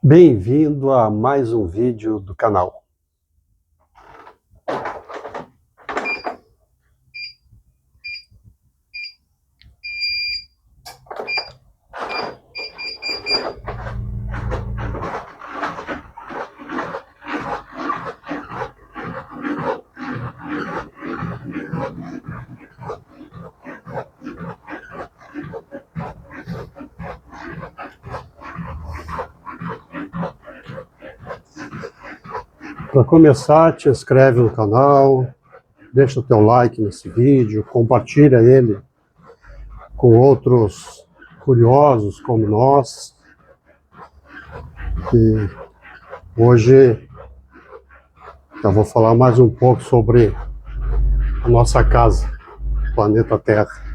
Bem-vindo a mais um vídeo do canal. Para começar, te inscreve no canal, deixa o teu like nesse vídeo, compartilha ele com outros curiosos como nós. E hoje eu vou falar mais um pouco sobre a nossa casa, o planeta Terra.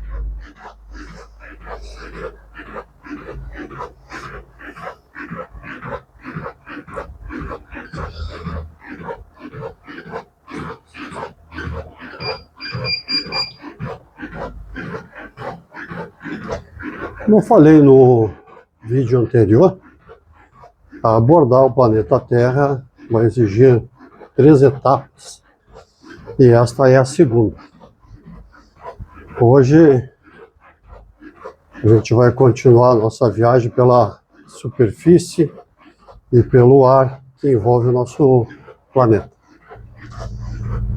Como eu falei no vídeo anterior, abordar o planeta Terra vai exigir 3 etapas, e esta é a segunda. Hoje a gente vai continuar a nossa viagem pela superfície e pelo ar que envolve o nosso planeta.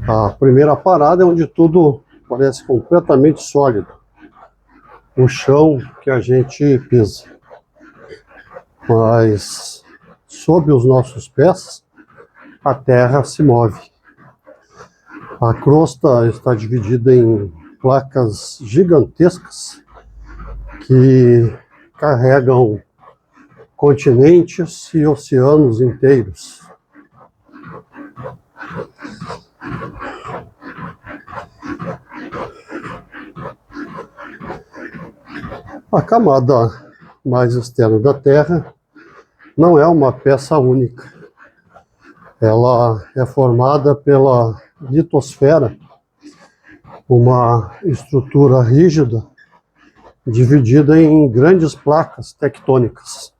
A primeira parada é onde tudo parece completamente sólido, o chão que a gente pisa. Mas sob os nossos pés, a Terra se move. A crosta está dividida em placas gigantescas que carregam continentes e oceanos inteiros. A camada mais externa da Terra não é uma peça única. Ela é formada pela litosfera, uma estrutura rígida dividida em grandes placas tectônicas.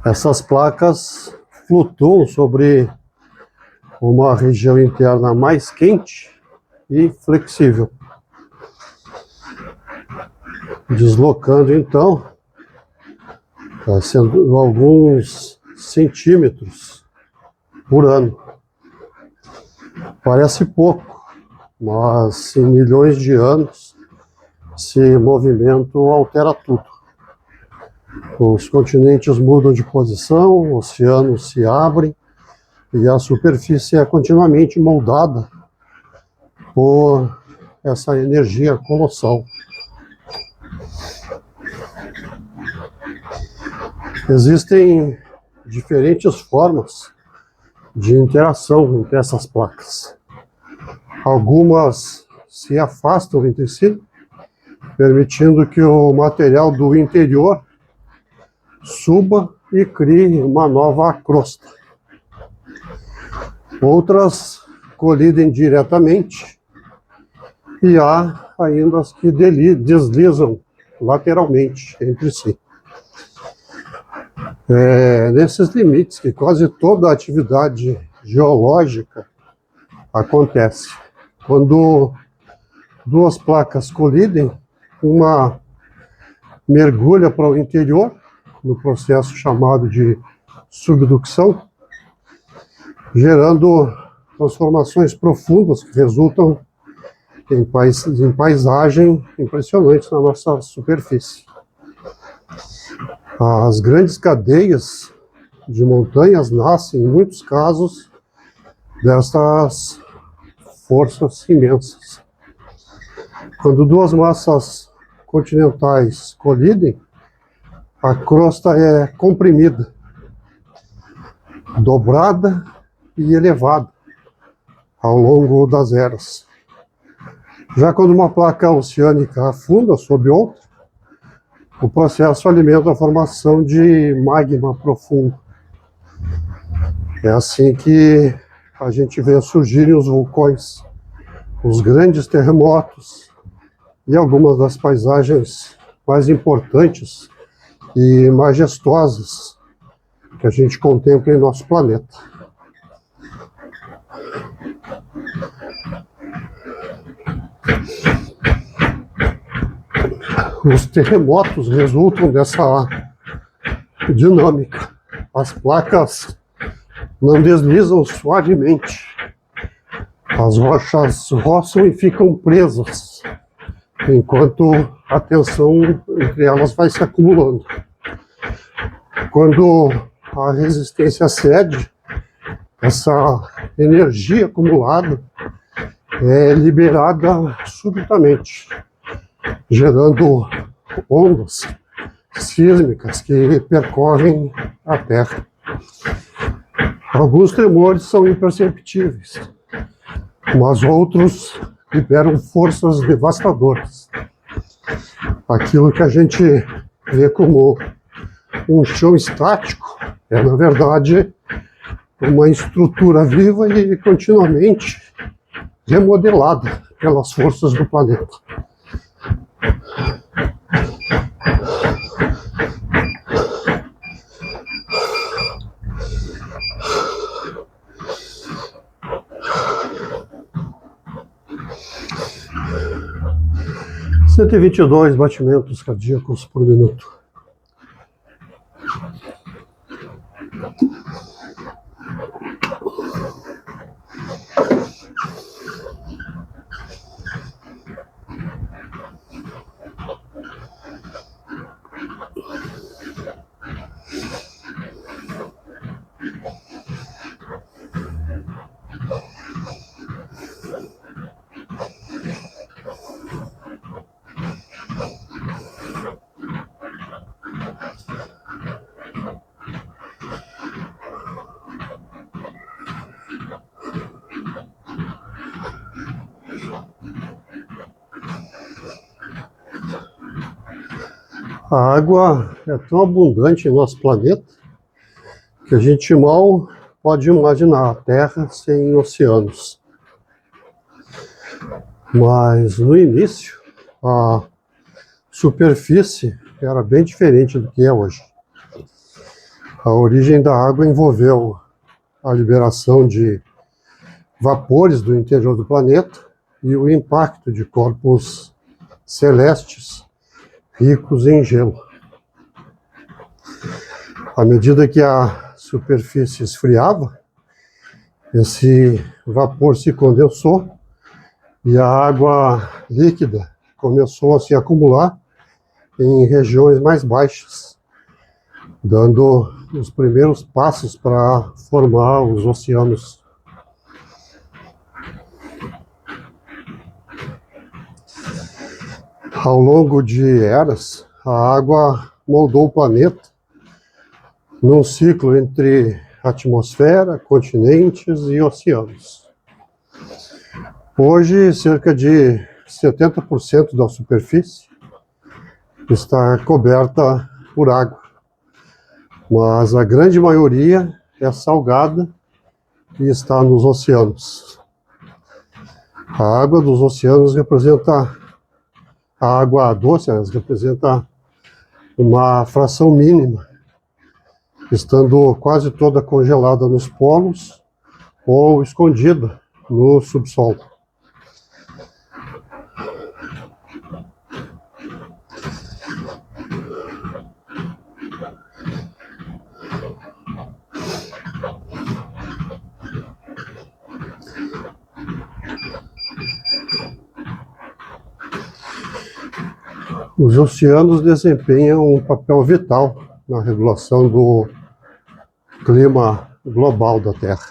Essas placas flutuam sobre uma região interna mais quente e flexível, deslocando então sendo alguns centímetros por ano. Parece pouco, mas em milhões de anos esse movimento altera tudo. Os continentes mudam de posição, oceanos se abrem e a superfície é continuamente moldada por essa energia colossal. Existem diferentes formas de interação entre essas placas. Algumas se afastam entre si, permitindo que o material do interior suba e crie uma nova crosta. Outras colidem diretamente e há ainda as que deslizam lateralmente entre si. Nesses limites que quase toda atividade geológica acontece. Quando duas placas colidem, uma mergulha para o interior, no processo chamado de subducção, gerando transformações profundas que resultam em paisagem impressionante na nossa superfície. As grandes cadeias de montanhas nascem, em muitos casos, dessas forças imensas. Quando duas massas continentais colidem, a crosta é comprimida, dobrada e elevada ao longo das eras. Já quando uma placa oceânica afunda sob outra, o processo alimenta a formação de magma profundo. É assim que a gente vê surgirem os vulcões, os grandes terremotos e algumas das paisagens mais importantes e majestosas que a gente contempla em nosso planeta. Os terremotos resultam dessa dinâmica. As placas não deslizam suavemente. As rochas roçam e ficam presas, enquanto a tensão entre elas vai se acumulando. Quando a resistência cede, essa energia acumulada é liberada subitamente, gerando ondas sísmicas que percorrem a Terra. Alguns tremores são imperceptíveis, mas outros liberam forças devastadoras. Aquilo que a gente vê como um chão estático é, na verdade, uma estrutura viva e continuamente remodelada pelas forças do planeta. Cento e 122 batimentos cardíacos por minuto. A água é tão abundante em nosso planeta que a gente mal pode imaginar a Terra sem oceanos. Mas no início, a superfície era bem diferente do que é hoje. A origem da água envolveu a liberação de vapores do interior do planeta e o impacto de corpos celestes ricos em gelo. À medida que a superfície esfriava, esse vapor se condensou e a água líquida começou a se acumular em regiões mais baixas, dando os primeiros passos para formar os oceanos. Ao longo de eras, a água moldou o planeta num ciclo entre atmosfera, continentes e oceanos. Hoje, cerca de 70% da superfície está coberta por água, mas a grande maioria é salgada e está nos oceanos. A água dos oceanos representa a água doce, representa uma fração mínima, estando quase toda congelada nos polos ou escondida no subsolo. Os oceanos desempenham um papel vital na regulação do clima global da Terra.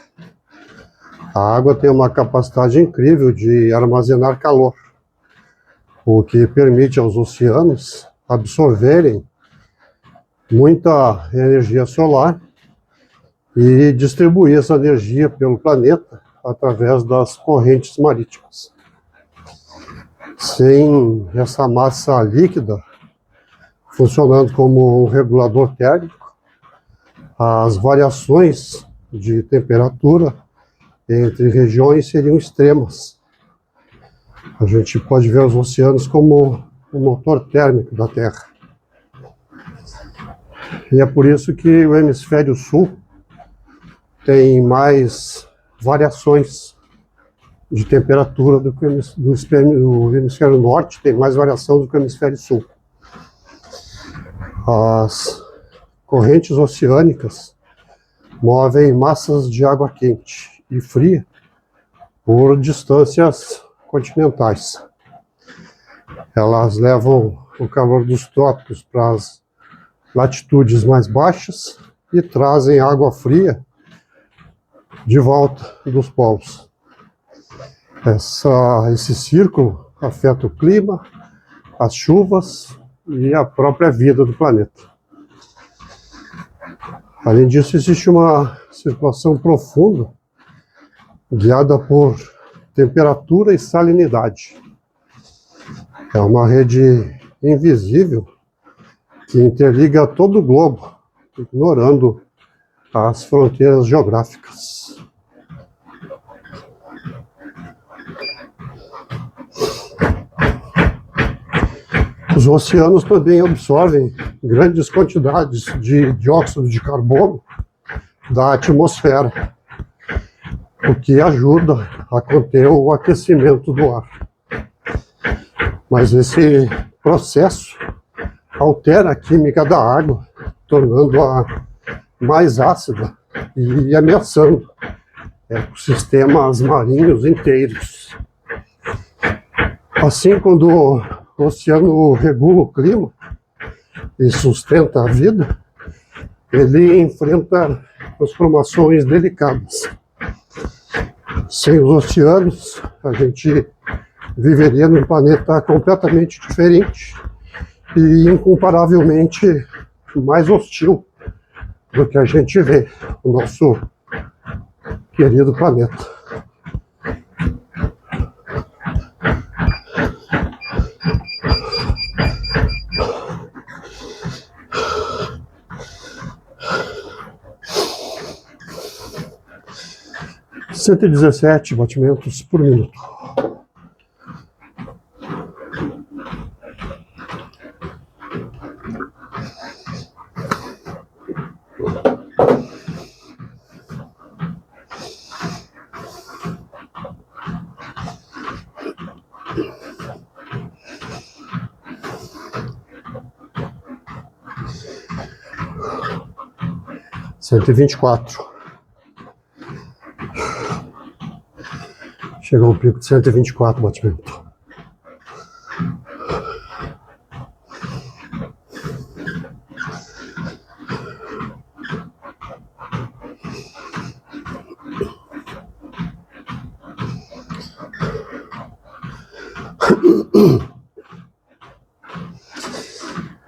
A água tem uma capacidade incrível de armazenar calor, o que permite aos oceanos absorverem muita energia solar e distribuir essa energia pelo planeta através das correntes marítimas. Sem essa massa líquida funcionando como um regulador térmico, as variações de temperatura entre regiões seriam extremas. A gente pode ver os oceanos como o motor térmico da Terra. E é por isso que o hemisfério sul tem mais variações de temperatura do que o hemisfério norte, tem mais variação do que o hemisfério sul. As correntes oceânicas movem massas de água quente e fria por distâncias continentais. Elas levam o calor dos trópicos para as latitudes mais baixas e trazem água fria de volta dos polos. Esse círculo afeta o clima, as chuvas e a própria vida do planeta. Além disso, existe uma circulação profunda guiada por temperatura e salinidade. É uma rede invisível que interliga todo o globo, ignorando as fronteiras geográficas. Os oceanos também absorvem grandes quantidades de dióxido de carbono da atmosfera, o que ajuda a conter o aquecimento do ar. Mas esse processo altera a química da água, tornando-a mais ácida e ameaçando ecossistemas marinhos inteiros. Assim, quando o oceano regula o clima e sustenta a vida, ele enfrenta transformações delicadas. Sem os oceanos, a gente viveria num planeta completamente diferente e incomparavelmente mais hostil do que a gente vê no nosso querido planeta. Cento e 117 batimentos por minuto. Cento e 124. Chegou ao pico de 124 batimentos.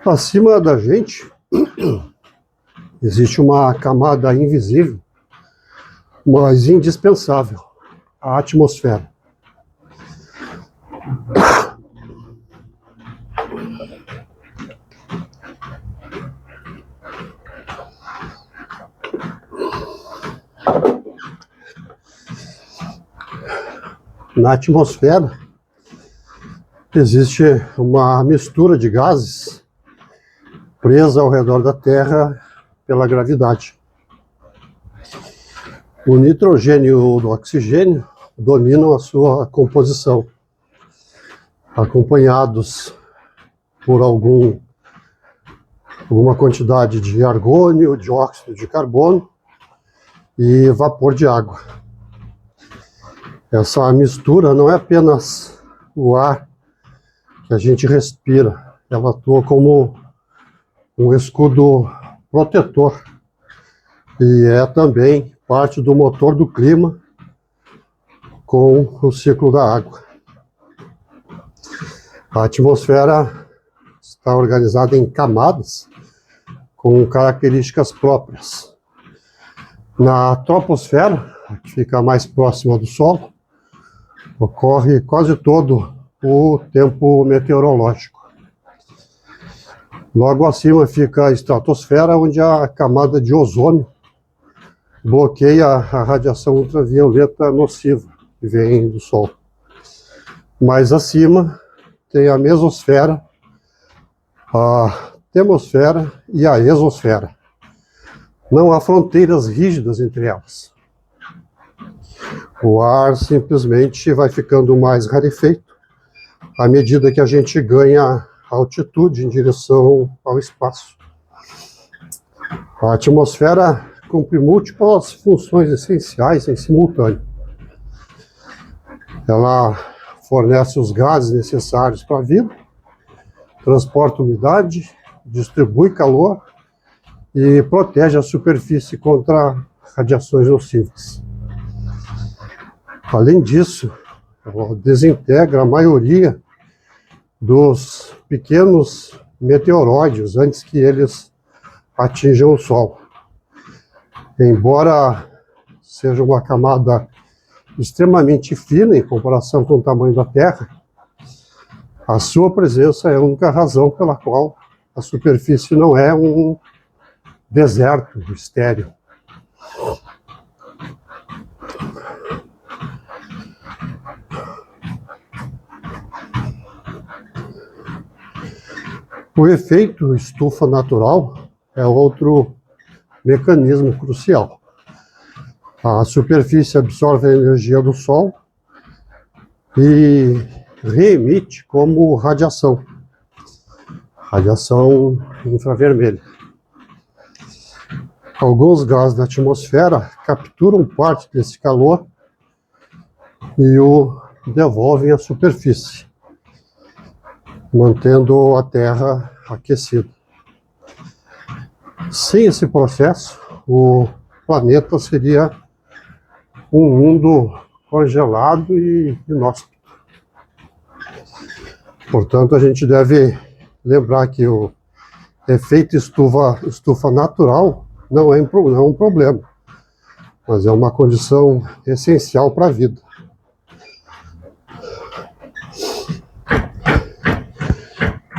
Acima da gente existe uma camada invisível, mas indispensável, a atmosfera. Na atmosfera existe uma mistura de gases presa ao redor da Terra pela gravidade. O nitrogênio e o oxigênio dominam a sua composição, acompanhados por alguma quantidade de argônio, dióxido de carbono e vapor de água. Essa mistura não é apenas o ar que a gente respira, ela atua como um escudo protetor e é também parte do motor do clima com o ciclo da água. A atmosfera está organizada em camadas com características próprias. Na troposfera, que fica mais próxima do solo, ocorre quase todo o tempo meteorológico. Logo acima fica a estratosfera, onde a camada de ozônio bloqueia a radiação ultravioleta nociva que vem do Sol. Mais acima tem a mesosfera, a termosfera e a exosfera. Não há fronteiras rígidas entre elas. O ar simplesmente vai ficando mais rarefeito à medida que a gente ganha altitude em direção ao espaço. A atmosfera cumpre múltiplas funções essenciais em simultâneo. Ela fornece os gases necessários para a vida, transporta umidade, distribui calor e protege a superfície contra radiações nocivas. Além disso, ela desintegra a maioria dos pequenos meteoróides antes que eles atinjam o Sol. Embora seja uma camada extremamente fina em comparação com o tamanho da Terra, a sua presença é a única razão pela qual a superfície não é um deserto estéril. O efeito estufa natural é outro mecanismo crucial. A superfície absorve a energia do Sol e reemite como radiação infravermelha. Alguns gases da atmosfera capturam parte desse calor e o devolvem à superfície, mantendo a Terra aquecida. Sem esse processo, o planeta seria um mundo congelado e inóspito. Portanto, a gente deve lembrar que o efeito estufa natural não é um problema, mas é uma condição essencial para a vida.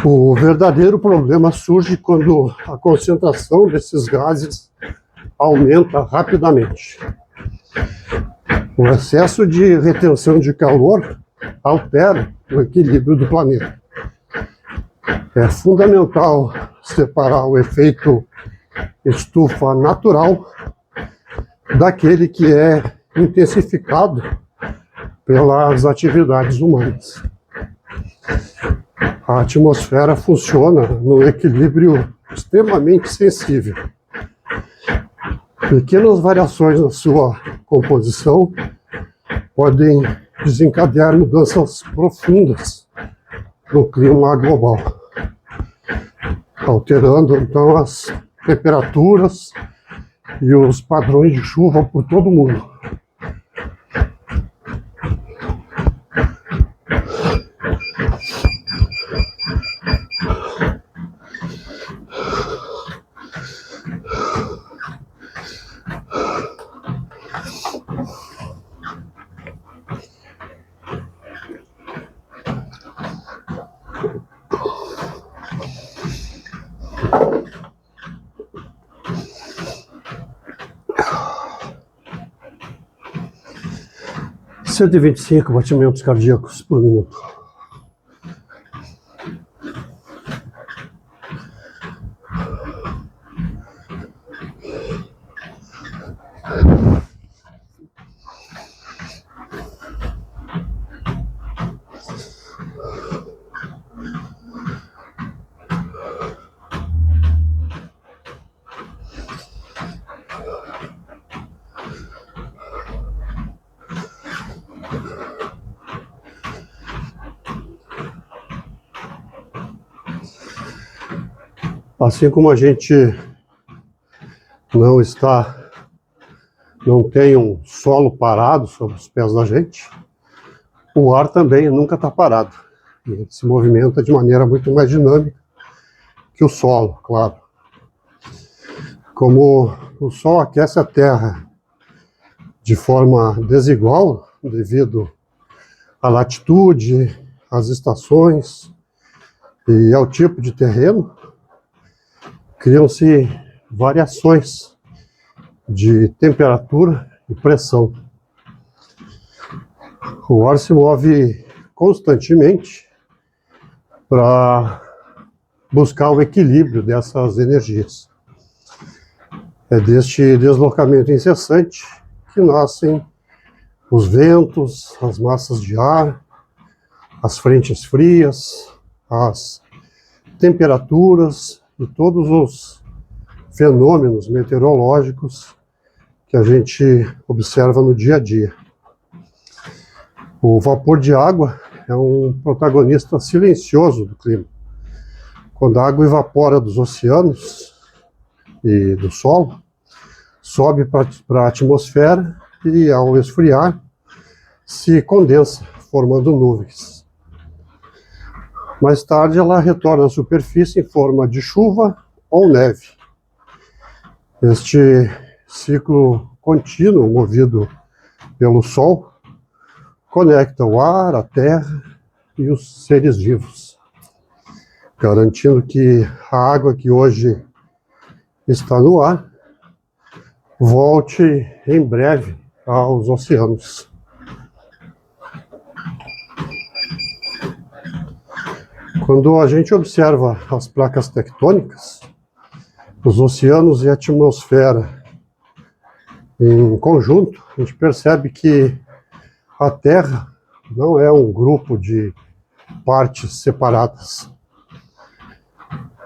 O verdadeiro problema surge quando a concentração desses gases aumenta rapidamente. O excesso de retenção de calor altera o equilíbrio do planeta. É fundamental separar o efeito estufa natural daquele que é intensificado pelas atividades humanas. A atmosfera funciona num equilíbrio extremamente sensível. Pequenas variações na sua composição podem desencadear mudanças profundas no clima global, alterando então as temperaturas e os padrões de chuva por todo o mundo. – 125 batimentos cardíacos por minuto. Assim como a gente não tem um solo parado sobre os pés da gente, o ar também nunca está parado. Ele se movimenta de maneira muito mais dinâmica que o solo, claro. Como o Sol aquece a Terra de forma desigual, devido à latitude, às estações e ao tipo de terreno, criam-se variações de temperatura e pressão. O ar se move constantemente para buscar o equilíbrio dessas energias. É deste deslocamento incessante que nascem os ventos, as massas de ar, as frentes frias, as temperaturas e todos os fenômenos meteorológicos que a gente observa no dia a dia. O vapor de água é um protagonista silencioso do clima. Quando a água evapora dos oceanos e do solo, sobe para a atmosfera e, ao esfriar, se condensa, formando nuvens. Mais tarde, ela retorna à superfície em forma de chuva ou neve. Este ciclo contínuo, movido pelo Sol, conecta o ar, a terra e os seres vivos, garantindo que a água que hoje está no ar volte em breve aos oceanos. Quando a gente observa as placas tectônicas, os oceanos e a atmosfera em conjunto, a gente percebe que a Terra não é um grupo de partes separadas.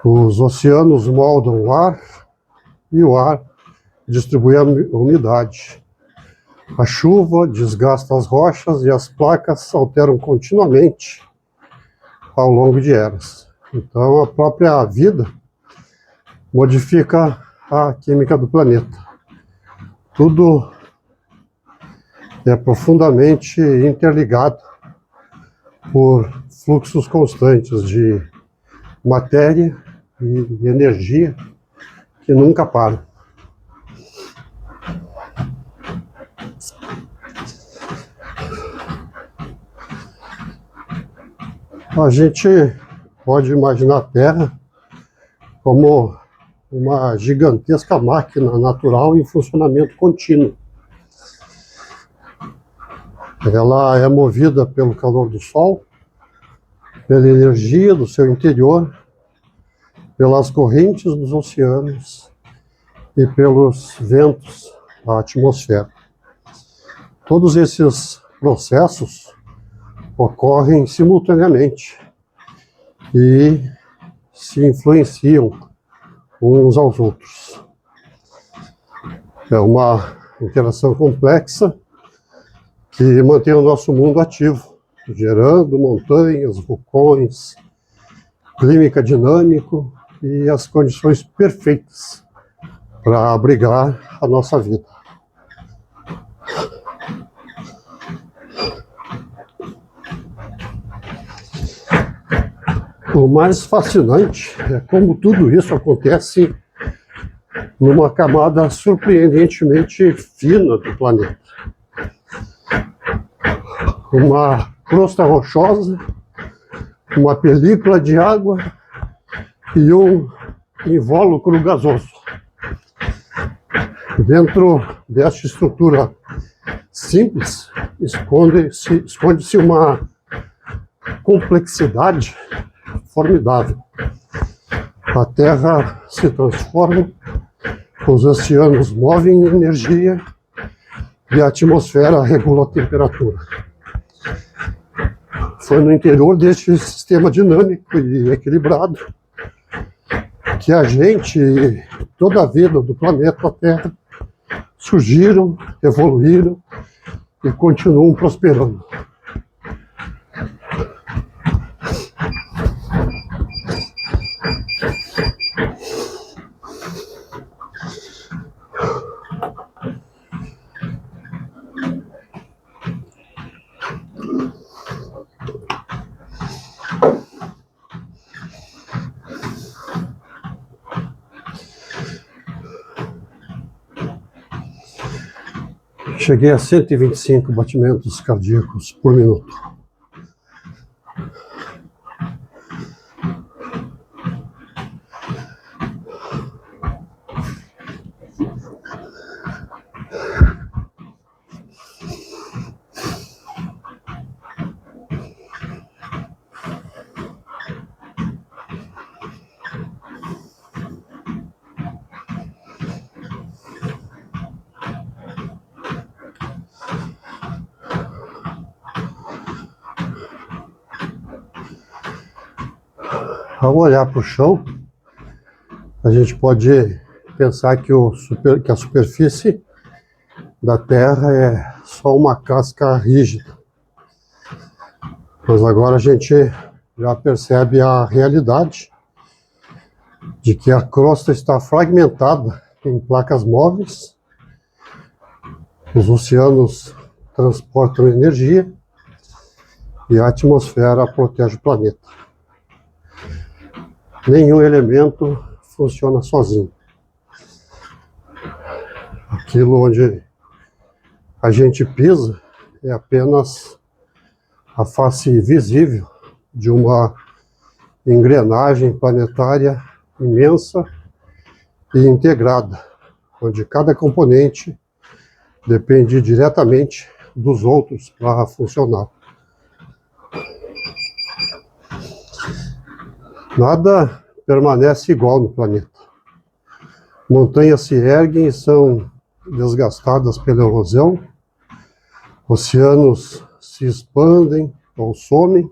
Os oceanos moldam o ar e o ar distribui a umidade. A chuva desgasta as rochas e as placas alteram continuamente ao longo de eras. Então, a própria vida modifica a química do planeta. Tudo é profundamente interligado por fluxos constantes de matéria e energia que nunca param. A gente pode imaginar a Terra como uma gigantesca máquina natural em funcionamento contínuo. Ela é movida pelo calor do Sol, pela energia do seu interior, pelas correntes dos oceanos e pelos ventos da atmosfera. Todos esses processos ocorrem simultaneamente e se influenciam uns aos outros. É uma interação complexa que mantém o nosso mundo ativo, gerando montanhas, vulcões, clima dinâmico e as condições perfeitas para abrigar a nossa vida. O mais fascinante é como tudo isso acontece numa camada surpreendentemente fina do planeta. Uma crosta rochosa, uma película de água e um invólucro gasoso. Dentro desta estrutura simples, esconde-se uma complexidade formidável. A Terra se transforma, os oceanos movem energia e a atmosfera regula a temperatura. Foi no interior deste sistema dinâmico e equilibrado que a gente e toda a vida do planeta Terra surgiram, evoluíram e continuam prosperando. Cheguei a 125 batimentos cardíacos por minuto. Ao olhar para o chão, a gente pode pensar que a superfície da Terra é só uma casca rígida. Mas agora a gente já percebe a realidade de que a crosta está fragmentada em placas móveis, os oceanos transportam energia e a atmosfera protege o planeta. Nenhum elemento funciona sozinho. Aquilo onde a gente pisa é apenas a face visível de uma engrenagem planetária imensa e integrada, onde cada componente depende diretamente dos outros para funcionar. Nada permanece igual no planeta. Montanhas se erguem e são desgastadas pela erosão, oceanos se expandem ou somem,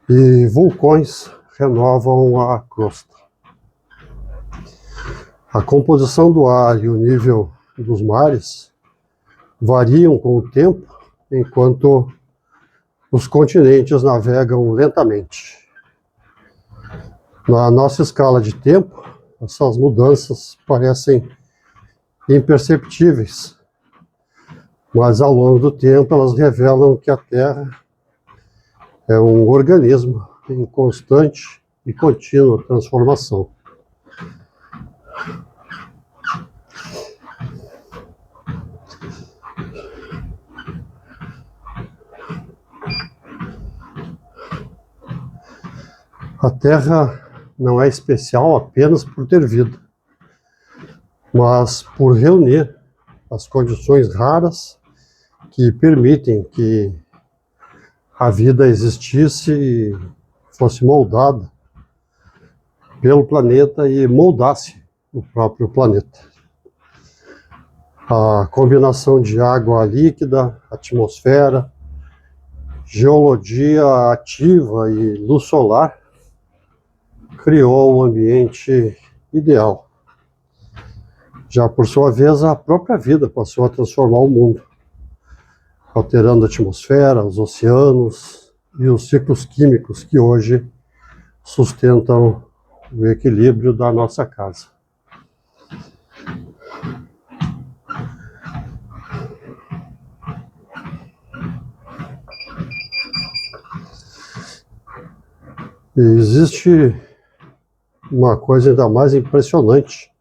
e vulcões renovam a crosta. A composição do ar e o nível dos mares variam com o tempo, enquanto os continentes navegam lentamente. Na nossa escala de tempo, essas mudanças parecem imperceptíveis, mas ao longo do tempo elas revelam que a Terra é um organismo em constante e contínua transformação. A Terra não é especial apenas por ter vida, mas por reunir as condições raras que permitem que a vida existisse e fosse moldada pelo planeta e moldasse o próprio planeta. A combinação de água líquida, atmosfera, geologia ativa e luz solar criou o ambiente ideal. Já por sua vez, a própria vida passou a transformar o mundo, alterando a atmosfera, os oceanos e os ciclos químicos que hoje sustentam o equilíbrio da nossa casa. E existe uma coisa ainda mais impressionante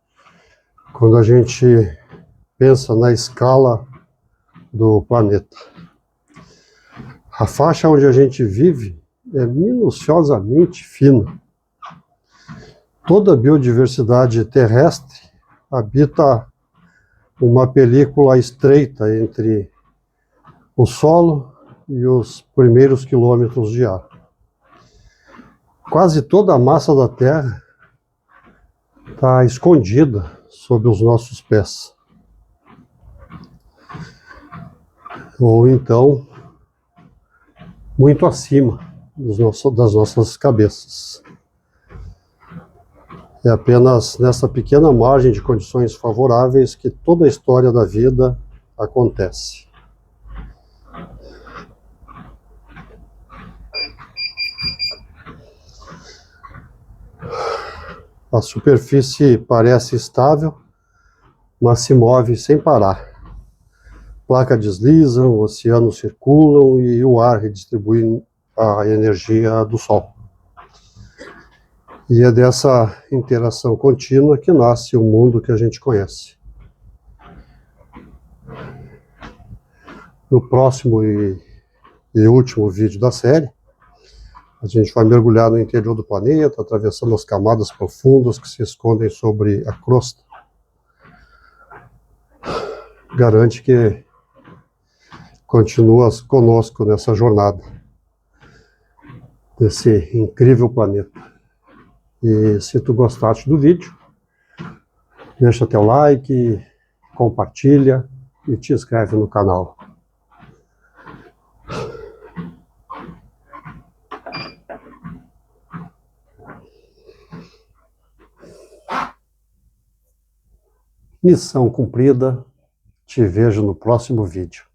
quando a gente pensa na escala do planeta. A faixa onde a gente vive é minuciosamente fina. Toda a biodiversidade terrestre habita uma película estreita entre o solo e os primeiros quilômetros de ar. Quase toda a massa da Terra está escondida sob os nossos pés. Ou então, muito acima das nossas cabeças. É apenas nessa pequena margem de condições favoráveis que toda a história da vida acontece. A superfície parece estável, mas se move sem parar. Placas deslizam, oceanos circulam e o ar redistribui a energia do Sol. E é dessa interação contínua que nasce o mundo que a gente conhece. No próximo e último vídeo da série, a gente vai mergulhar no interior do planeta, atravessando as camadas profundas que se escondem sobre a crosta. Garante que continuas conosco nessa jornada, desse incrível planeta. E se tu gostaste do vídeo, deixa teu like, compartilha e te inscreve no canal. Missão cumprida. Te vejo no próximo vídeo.